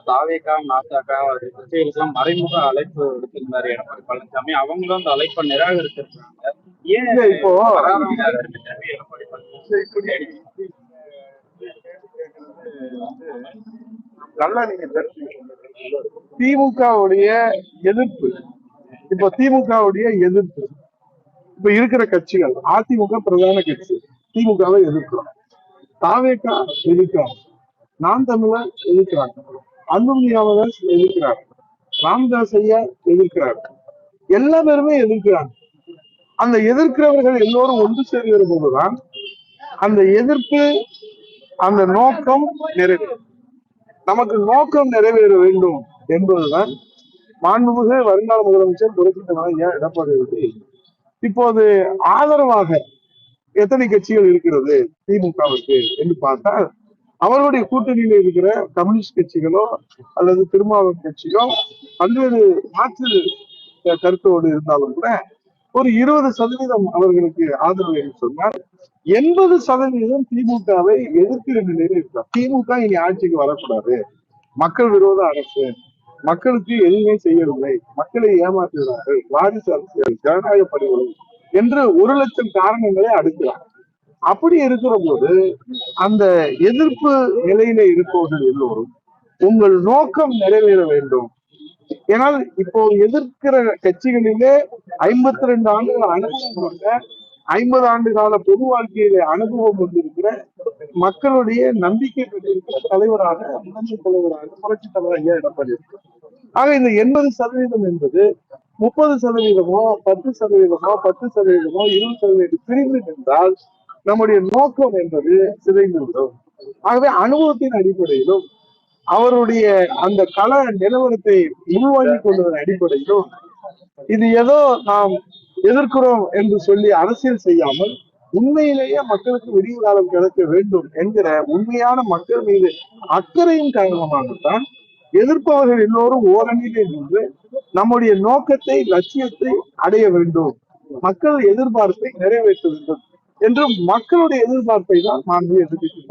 தாவேகா, நாசாக கட்சிகளுக்கெல்லாம் மறைமுக அழைப்பு விடுத்திருந்தாரு எடப்பாடி பழனிசாமி. அவங்களும் அந்த அழைப்பை நிராகரிச்சிருக்காங்க. ஏன் இப்போ எடப்பாடி பழனிசாமி நல்லா நீங்க திமுகவுடைய எதிர்ப்பு, இப்ப திமுகவுடைய எதிர்ப்பு இப்ப இருக்கிற கட்சிகள், அதிமுக பிரதான கட்சி திமுகவை எதிர்க்கிறோம், தாவேகா எதிர்க்கிறாங்க, நாம் தமிழர் எதிர்க்கிறாங்க, அன்புமணியாளர் எதிர்க்கிறாங்க, ராமதாஸ் ஐயா எதிர்க்கிறாங்க, எல்லா பேருமே எதிர்க்கிறாங்க. அந்த எதிர்க்கிறவர்கள் எல்லோரும் ஒன்று சேர்கிற போதுதான் அந்த எதிர்ப்பு, அந்த நோக்கம் நிறைவேறும். நமக்கு நோக்கம் நிறைவேற வேண்டும் என்பதுதான் மாண்புமிகு வருங்கால முதலமைச்சர் புரட்சித்தலைவர் எடப்பாடி இப்போது ஆதரவாக எத்தனை கட்சிகள் இருக்கிறது திமுகவுக்கு என்று பார்த்தால், அவர்களுடைய கூட்டணியில் இருக்கிற கம்யூனிஸ்ட் கட்சிகளோ அல்லது திருமாவளவன் கட்சியோ பல்வேறு மாற்று கருத்தோடு இருந்தாலும் கூட ஒரு 20% அவர்களுக்கு ஆதரவு என்று சொன்னால் 80% திமுகவை எதிர்க்கிற நிலையில் இருக்கிறார். திமுக இனி ஆட்சிக்கு வரக்கூடாது, மக்கள் விரோத அரசு, மக்களுக்கு எதுவுமே செய்யவில்லை, மக்களை ஏமாற்றுகிறார்கள், வாரிசு அரசியல், ஜனநாயக படுகொலை என்று 1,00,000 காரணங்களை அடுக்கிறார். அப்படி இருக்கிற போது அந்த எதிர்ப்பு நிலையில இருப்பவர்கள் எல்லோரும் உங்கள் நோக்கம் நிறைவேற வேண்டும். ஏனால் இப்போ எதிர்க்கிற கட்சிகளிலே 52 ஆண்டுகள் அனுபவம் கொண்ட, 50 ஆண்டு கால பொது வாழ்க்கையில அனுபவம் கொண்டிருக்கிற, மக்களுடைய நம்பிக்கை பெற்றிருக்கிற தலைவராக, முதன்மை தலைவராக புரட்சி தலைவர் ஐயா எடப்பாடி. ஆக இந்த 80% என்பது 30%, 10%, 10%, 20% பிரிந்து நின்றால் நம்முடைய நோக்கம் என்பது சிதைந்துவிடும். ஆகவே அனுபவத்தின் அடிப்படையிலும் அவருடைய அந்த கள நிலவரத்தை உள்வாங்கிக் கொள்வதன் அடிப்படையிலும் இது ஏதோ நாம் எதிர்க்கிறோம் என்று சொல்லி அரசியல் செய்யாமல் உண்மையிலேயே மக்களுக்கு விடிவு காலம் கிடைக்க வேண்டும் என்கிற உண்மையான மக்கள் மீது அக்கறையின் காரணமாகத்தான் எதிர்ப்பவர்கள் எல்லோரும் ஓரணியிலே நின்று நம்முடைய நோக்கத்தை, லட்சியத்தை அடைய வேண்டும், மக்கள் எதிர்பார்ப்பை நிறைவேற்ற வேண்டும் என்று மக்களுடைய எதிர்பார்ப்பை தான் நான் எதிர்த்து